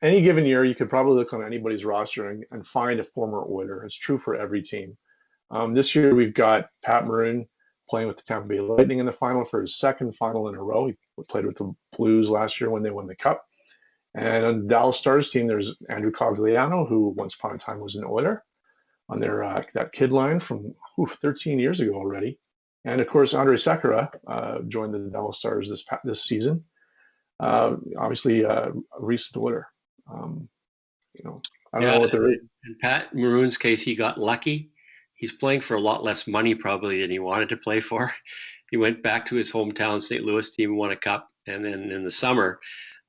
any given year, you could probably look on anybody's roster and find a former Oiler. It's true for every team. This year, we've got Pat Maroon playing with the Tampa Bay Lightning in the final for his second final in a row. He played with the Blues last year when they won the Cup. And on the Dallas Stars team, there's Andrew Cogliano, who once upon a time was an Oiler on their that kid line from 13 years ago already. And of course, Andre Sekera joined the Dallas Stars this season. Obviously, a recent Oiler. Um, I don't Yeah, know what the rate. in Pat Maroon's case, he got lucky. He's playing for a lot less money probably than he wanted to play for. He went back to his hometown St. Louis team, won a cup, and then in the summer,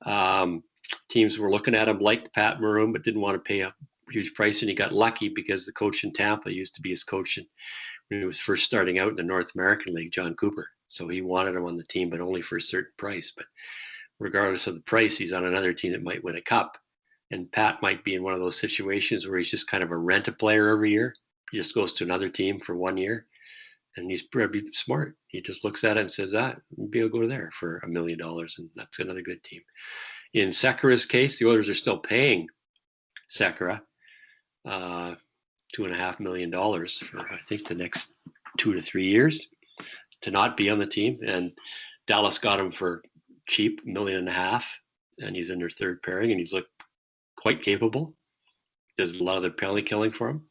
um, teams were looking at him, liked Pat Maroon, but didn't want to pay a huge price, and he got lucky because the coach in Tampa used to be his coach when he was first starting out in the North American League, John Cooper. So he wanted him on the team, but only for a certain price. But regardless of the price, he's on another team that might win a cup. And Pat might be in one of those situations where he's just kind of a rent-a-player every year. He just goes to another team for 1 year, and he's pretty smart. He just looks at it and says, maybe I'll go there for $1 million, and that's another good team. In Sekera's case, the Oilers are still paying Sekera $2.5 million for I think the next 2 to 3 years to not be on the team, and Dallas got him for cheap, $1.5 million, and he's in their third pairing, and he's looked quite capable. Does a lot of the penalty killing for him,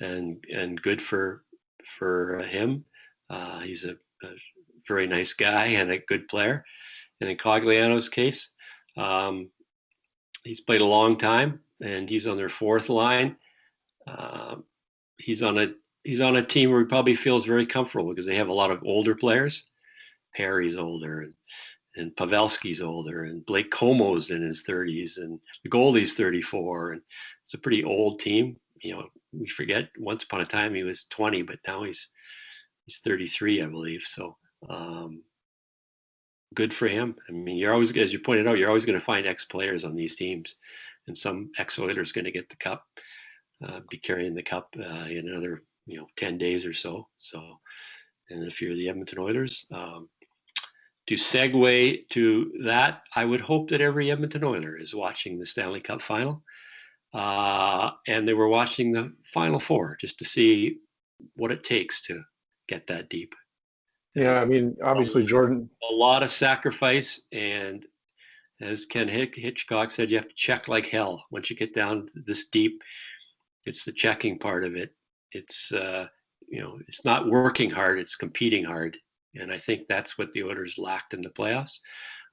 and good for him. He's a very nice guy and a good player. And in Cogliano's case, he's played a long time, and he's on their fourth line. He's on a team where he probably feels very comfortable because they have a lot of older players. Perry's older, and Pavelski's older, and Blake Como's in his 30s, and the goalie's 34, and it's a pretty old team. We forget once upon a time he was 20, but now he's 33, I believe. So good for him. I mean, you're always, as you pointed out, you're always going to find ex-players on these teams, and some ex-Oilers going to get the cup, be carrying the cup in another 10 days or so. So, and if you're the Edmonton Oilers, to segue to that, I would hope that every Edmonton Oiler is watching the Stanley Cup final, and they were watching the Final Four just to see what it takes to get that deep. Yeah, I mean, obviously, Jordan. A lot of sacrifice, and as Ken Hitchcock said, you have to check like hell. Once you get down this deep, it's the checking part of it. It's it's not working hard, it's competing hard. And I think that's what the Oilers lacked in the playoffs.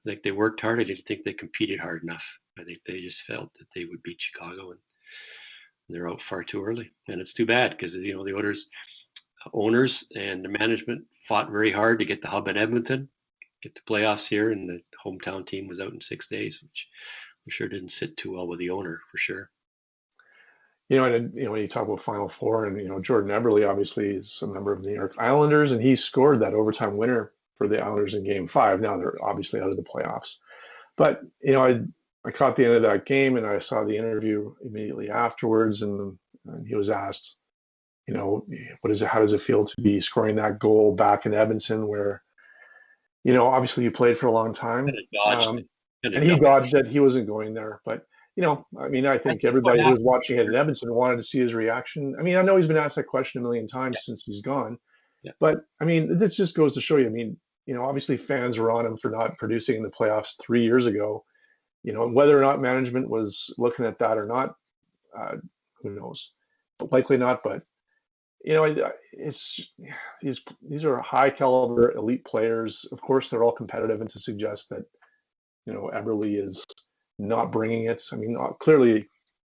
I think they worked hard. I didn't think they competed hard enough. I think they just felt that they would beat Chicago, and they're out far too early. And it's too bad because the Oilers owners and the management fought very hard to get the hub in Edmonton, get the playoffs here, and the hometown team was out in 6 days, which I'm sure didn't sit too well with the owner for sure. And when you talk about Final Four, and Jordan Eberle obviously is a member of the New York Islanders, and he scored that overtime winner for the Islanders in Game 5. Now they're obviously out of the playoffs, but I caught the end of that game, and I saw the interview immediately afterwards, and he was asked, how does it feel to be scoring that goal back in Edmonton, where obviously you played for a long time, and he dodged it. He wasn't going there, but. I mean, I think everybody who was watching it in Edmonton wanted to see his reaction. I mean, I know he's been asked that question a million times since he's gone, but I mean, this just goes to show you. I mean, obviously fans were on him for not producing in the playoffs 3 years ago. Whether or not management was looking at that or not, who knows? But likely not. But it's these are high caliber elite players. Of course, they're all competitive, and to suggest that Eberle is not bringing it. I mean, clearly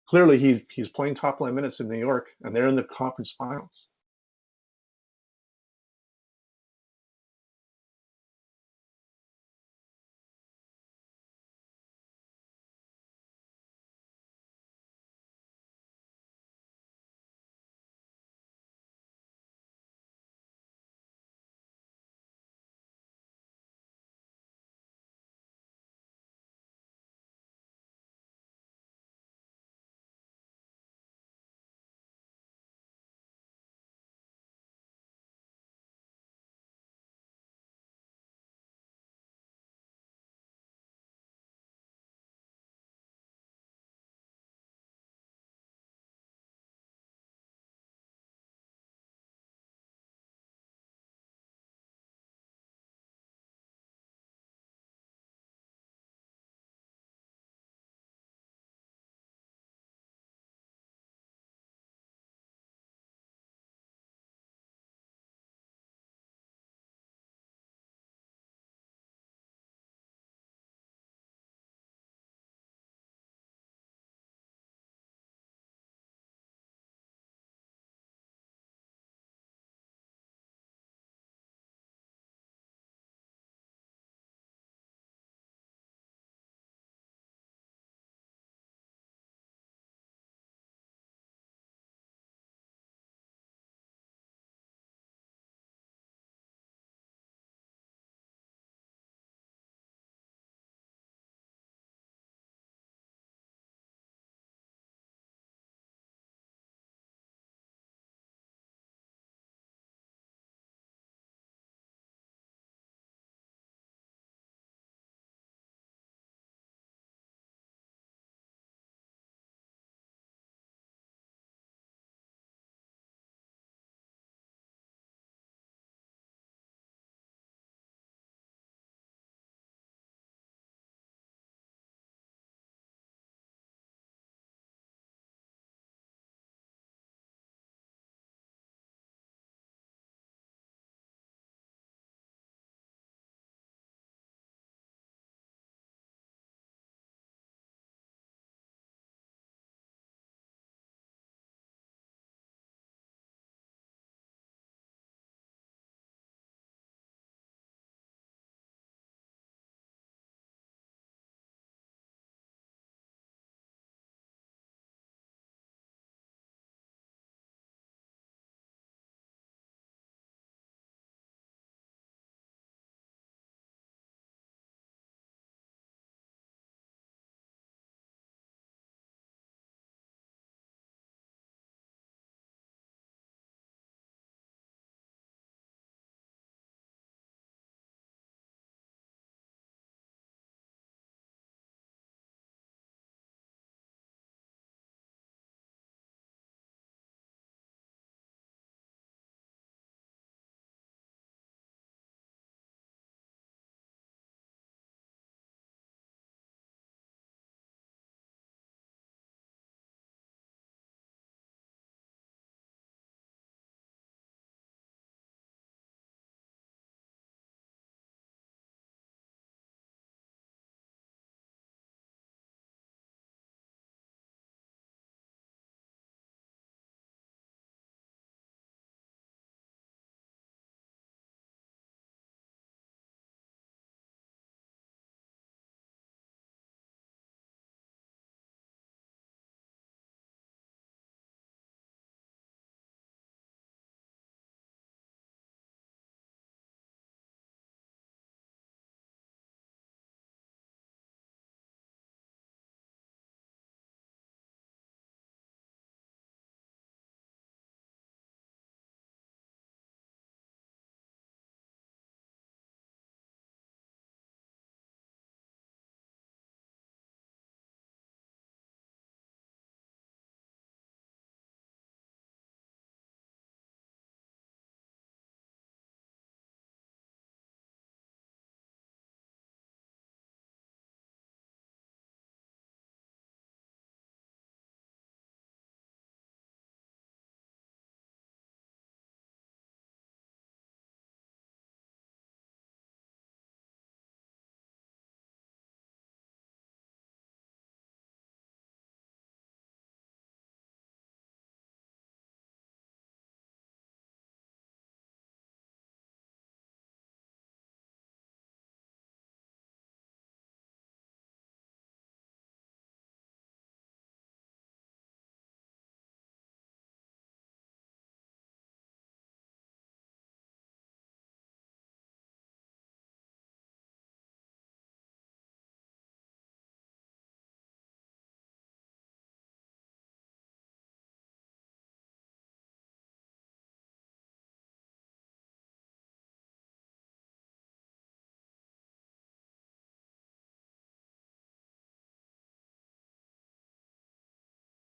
he's playing top line minutes in New York, and they're in the conference finals.